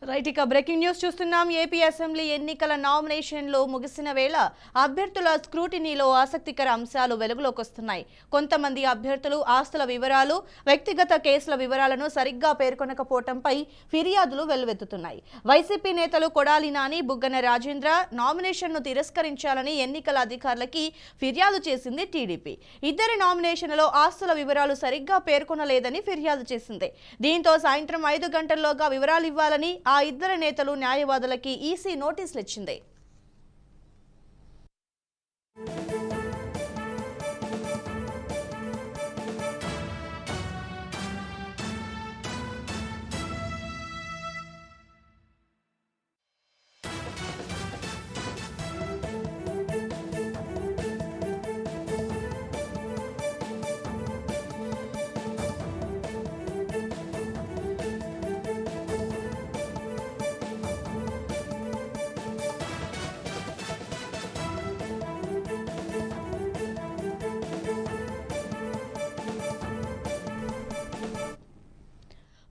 Right, ఇక breaking news చూస్తున్నాం. AP assembly ఎన్నికల నామినేషన్లు ముగిసిన వేళ అభ్యర్థుల స్క్రూటినీలో ఆసక్తికర అంశాలు వెలుగులోకి వస్తున్నాయి. కొంతమంది అభ్యర్థులు ఆస్తుల వివరాలు, వ్యక్తిగత కేసుల వివరాలను సరిగ్గా పేర్కొనకపోవడంపై ఫిర్యాదులు వెల్లువెత్తుతున్నాయి. వైసీపీ నేతలు కొడాలి నాని, బుగ్గన రాజేంద్ర నామినేషన్ను తిరస్కరించాలని ఎన్నికల అధికారులకి ఫిర్యాదు చేసింది టీడీపీ. ఇద్దరి నామినేషన్లలో ఆస్తుల వివరాలు సరిగ్గా పేర్కొనలేదని ఫిర్యాదు చేసింది. దీంతో సాయంత్రం 5 గంటల్లోగా వివరాలు ఇవ్వాలని ఆ ఇద్దరు నేతలు న్యాయవాదులకి ఈసీ నోటీసులు ఇచ్చింది.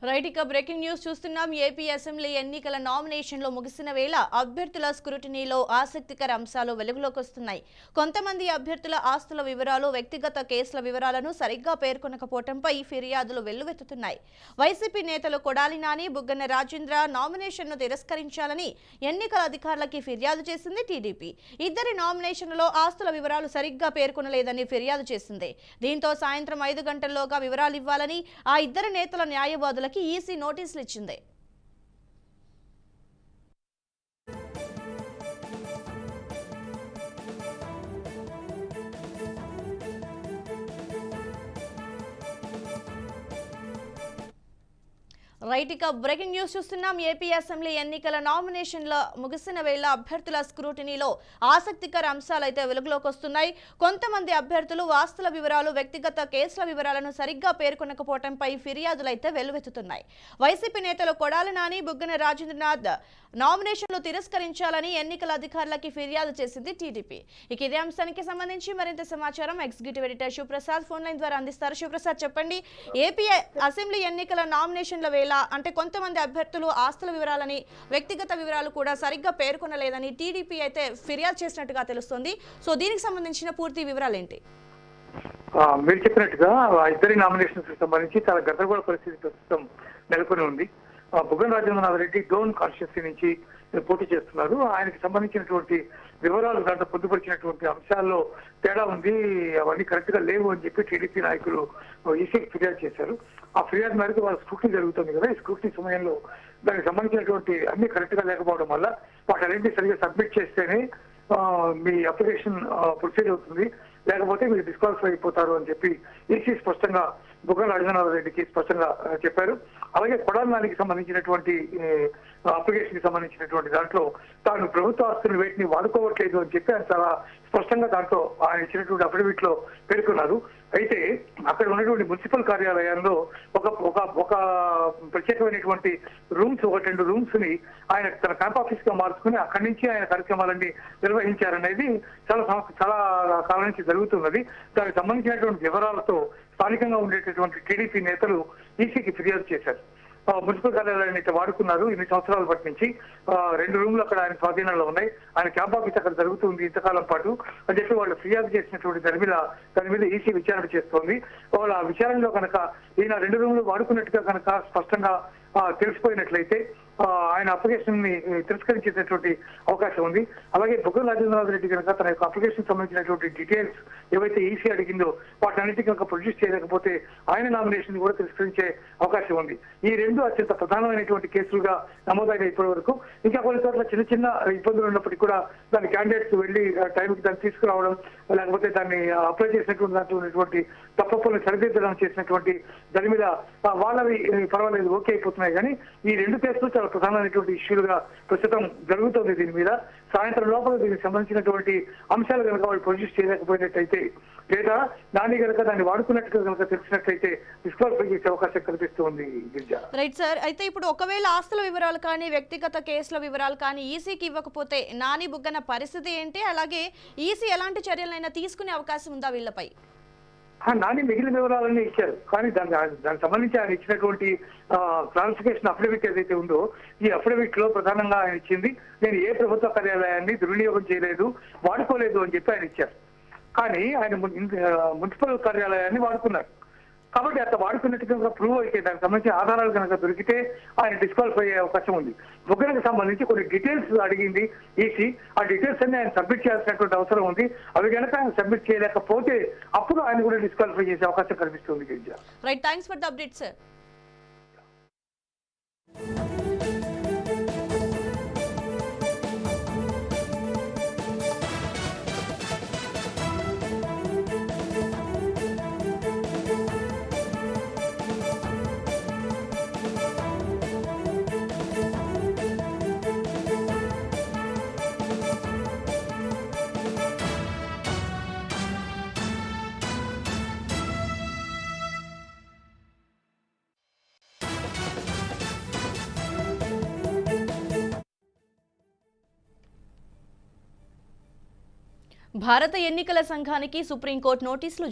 రైట్, ఇక బ్రేకింగ్ న్యూస్ చూస్తున్నాం. ఏపీ అసెంబ్లీ ఎన్నికల నామినేషన్లు ముగిసిన వేళ అభ్యర్థుల స్క్రూటినీలో ఆసక్తికర అంశాలు వెలుగులోకి వస్తున్నాయి. కొంతమంది అభ్యర్థుల ఆస్తుల వివరాలు, వ్యక్తిగత కేసుల వివరాలను సరిగ్గా పేర్కొనకపోవడంపై ఫిర్యాదులు వెల్లువెత్తుతున్నాయి. వైసీపీ నేతలు కొడాలి నాని, బుగ్గన రాజేంద్ర నామినేషన్ను తిరస్కరించాలని ఎన్నికల అధికారులకి ఫిర్యాదు చేసింది టీడీపీ. ఇద్దరి నామినేషన్లలో ఆస్తుల వివరాలు సరిగ్గా పేర్కొనలేదని ఫిర్యాదు చేసింది. దీంతో సాయంత్రం 5 గంటల్లోగా వివరాలు ఇవ్వాలని ఆ ఇద్దరు నేతల న్యాయవాదులకి ఈసీ నోటీసులు ఇచ్చింది. రైట్, ఇక బ్రేకింగ్ న్యూస్ చూస్తున్నాం. ఏపీ అసెంబ్లీ ఎన్నికల నామినేషన్ల ముగిసిన వేళ అభ్యర్థుల స్క్రూటినీలో ఆసక్తికర అంశాలైతే వెలుగులోకి వస్తున్నాయి. కొంతమంది అభ్యర్థులు ఆస్తుల వివరాలు, వ్యక్తిగత కేసుల వివరాలను సరిగ్గా పేర్కొనకపోవడంపై ఫిర్యాదులైతే వెల్లువెత్తుతున్నాయి. వైసీపీ నేతలు కొడాలి నాని, బుగ్గన రాజేంద్రనాథ్ నామినేషన్లు తిరస్కరించాలని ఎన్నికల అధికారులకి ఫిర్యాదు చేసింది టీడీపీ. ఇక ఇదే అంశానికి సంబంధించి మరింత సమాచారం executive editor Sivaprasad phone line ద్వారా అందిస్తారు. శివప్రసాద్, చెప్పండి. ఏపీ అసెంబ్లీ ఎన్నికల నామినేషన్ల వేళ అంటే కొంతమంది అభ్యర్థులు ఆస్తుల వివరాలని, వ్యక్తిగత వివరాలు కూడా సరిగ్గా పేర్కొనలేదని టీడీపీ అయితే ఫిర్యాదు చేసినట్టుగా తెలుస్తోంది. సో దీనికి సంబంధించిన పూర్తి వివరాలు ఏంటి? మీరు చెప్పినట్టుగా ఇద్దరి నామినేషన్స్ సంబంధించి చాలా గందరగోళ పరిస్థితి ప్రస్తుతం నెలకొని ఉంది. బుగ్గన రాజేంద్రనాథ్ రెడ్డి డోన్ కాన్స్టిట్యూన్సీ నుంచి పోటీ చేస్తున్నారు. ఆయనకి సంబంధించినటువంటి వివరాలు దాంట్లో పొందుపరిచినటువంటి అంశాల్లో తేడా ఉంది, అవన్నీ కరెక్ట్ గా లేవు అని చెప్పి టీడీపీ నాయకులు ఈసీకి ఫిర్యాదు చేశారు. ఆ ఫిర్యాదు మేరకు వాళ్ళ స్క్రూటినీ జరుగుతుంది కదా. ఈ స్క్రూటినీ సమయంలో దానికి సంబంధించినటువంటి అన్ని కరెక్ట్ గా లేకపోవడం వల్ల వాటన్నింటినీ సరిగ్గా సబ్మిట్ చేస్తేనే మీ అప్లికేషన్ ప్రొసీడ్ అవుతుంది, లేకపోతే మీరు డిస్క్వాలిఫై అయిపోతారు అని చెప్పి ఈసీ స్పష్టంగా బుగ్గన రాజేంద్రనాథ్ రెడ్డికి స్పష్టంగా చెప్పారు. అలాగే కొడాలి నానికి సంబంధించినటువంటి అప్లికేషన్ కి సంబంధించినటువంటి దాంట్లో తాను ప్రభుత్వ ఆస్తులు వేటిని వాడుకోవట్లేదు అని చెప్పి ఆయన చాలా స్పష్టంగా దాంట్లో ఆయన ఇచ్చినటువంటి అఫిడవిట్ లో పేర్కొన్నారు. అయితే అక్కడ ఉన్నటువంటి మున్సిపల్ కార్యాలయాల్లో ఒక ప్రత్యేకమైనటువంటి రూమ్స్, 2 రూమ్స్ ని ఆయన తన క్యాంప్ ఆఫీస్ గా మార్చుకుని అక్కడి నుంచి ఆయన కార్యక్రమాలన్నీ నిర్వహించారనేది చాలా కాలం నుంచి జరుగుతున్నది. దానికి సంబంధించినటువంటి వివరాలతో స్థానికంగా ఉండేటటువంటి టీడీపీ నేతలు ఈసీకి ఫిర్యాదు చేశారు. మున్సిపల్ కార్యాలయాన్ని అయితే వాడుకున్నారు ఇన్ని సంవత్సరాల బట్టి నుంచి. 2 రూమ్లు అక్కడ ఆయన స్వాధీనంలో ఉన్నాయి. ఆయన క్యాంప్ ఆఫీస్ అక్కడ జరుగుతుంది ఇంతకాలం పాటు అని చెప్పి వాళ్ళు ఫిర్యాదు చేసినటువంటి దాని మీద ఈసీ విచారణ చేస్తోంది. వాళ్ళ విచారణలో కనుక ఈయన 2 రూమ్లు వాడుకున్నట్టుగా కనుక స్పష్టంగా తెలిసిపోయినట్లయితే ఆయన అప్లికేషన్ ని తిరస్కరించేటటువంటి అవకాశం ఉంది. అలాగే బుగ్గన రాజేంద్రనాథ్ రెడ్డి కనుక తన యొక్క అప్లికేషన్ సంబంధించినటువంటి డీటెయిల్స్ ఏవైతే ఈసీ అడిగిందో వాటన్నిటి కనుక ప్రొడ్యూస్ చేయలేకపోతే ఆయన నామినేషన్ కూడా తిరస్కరించే అవకాశం ఉంది. ఈ రెండు అత్యంత ప్రధానమైనటువంటి కేసులుగా నమోదైన ఇప్పటి వరకు. ఇంకా కొన్ని చోట్ల చిన్న చిన్న ఇబ్బందులు ఉన్నప్పటికీ కూడా దాని క్యాండిడేట్స్ వెళ్లి టైంకి దాన్ని తీసుకురావడం, లేకపోతే దాన్ని అప్లై చేసినటువంటి దాంట్లో ఉన్నటువంటి తప్పులను సరిదిద్దడం చేసినటువంటి దాని మీద వాళ్ళవి పర్వాలేదు ఓకే అయిపోతున్నాయి. కానీ ఈ రెండు కేసులు చాలా ప్రధానమైనటువంటి ఇష్యూలుగా ప్రస్తుతం జరుగుతుంది. దీని మీద సాయంత్రం లోపల దీనికి సంబంధించినటువంటి అంశాలు కనుక వాళ్ళు ప్రొడ్యూస్ చేయలేకపోయినట్టయితే, లేదా నాని కనుక దాన్ని వాడుకున్నట్టుగా కనుక తెలిసినట్లయితే డిస్క్వాలిఫై చేసే అవకాశం కనిపిస్తుంది. Girija right sir. అయితే ఇప్పుడు ఒకవేళ ఆస్తుల వివరాలు కానీ వ్యక్తిగత కేసుల వివరాలు కానీ ఈసీకి ఇవ్వకపోతే నాని బుగ్గన పరిస్థితి ఏంటి? అలాగే ఈసీ ఎలాంటి చర్యలైనా తీసుకునే అవకాశం ఉందా వీళ్ళపై? నాని మిగిలిన వివరాలన్నీ ఇచ్చారు. కానీ దానికి సంబంధించి ఆయన ఇచ్చినటువంటి క్లారిఫికేషన్ అఫిడవిట్ ఏదైతే ఉందో, ఈ అఫిడవిట్ లో ప్రధానంగా ఆయన ఇచ్చింది నేను ఏ ప్రభుత్వ కార్యాలయాన్ని దుర్వినియోగం చేయలేదు, వాడుకోలేదు అని చెప్పి ఆయన ఇచ్చారు. కానీ ఆయన మున్సిపల్ కార్యాలయాన్ని వాడుకున్నారు. కాబట్టి అట్లా వాడుకున్నట్టుగా ప్రూవ్ అయితే దానికి సంబంధించిన ఆధారాలు కనుక దొరికితే ఆయన డిస్క్వాలిఫై అయ్యే అవకాశం ఉంది. బుగ్గనకు సంబంధించి కొన్ని డీటెయిల్స్ అడిగింది ఈసీ. ఆ డీటెయిల్స్ అన్ని ఆయన సబ్మిట్ చేయాల్సినటువంటి అవసరం ఉంది. అవి కనుక ఆయన సబ్మిట్ చేయలేకపోతే అప్పుడు ఆయన కూడా డిస్క్వాలిఫై చేసే అవకాశం కనిపిస్తుంది. Girija right, thanks for the update sir. భారత ఎన్నికల సంఘానికి సుప్రీంకోర్టు నోటీసులు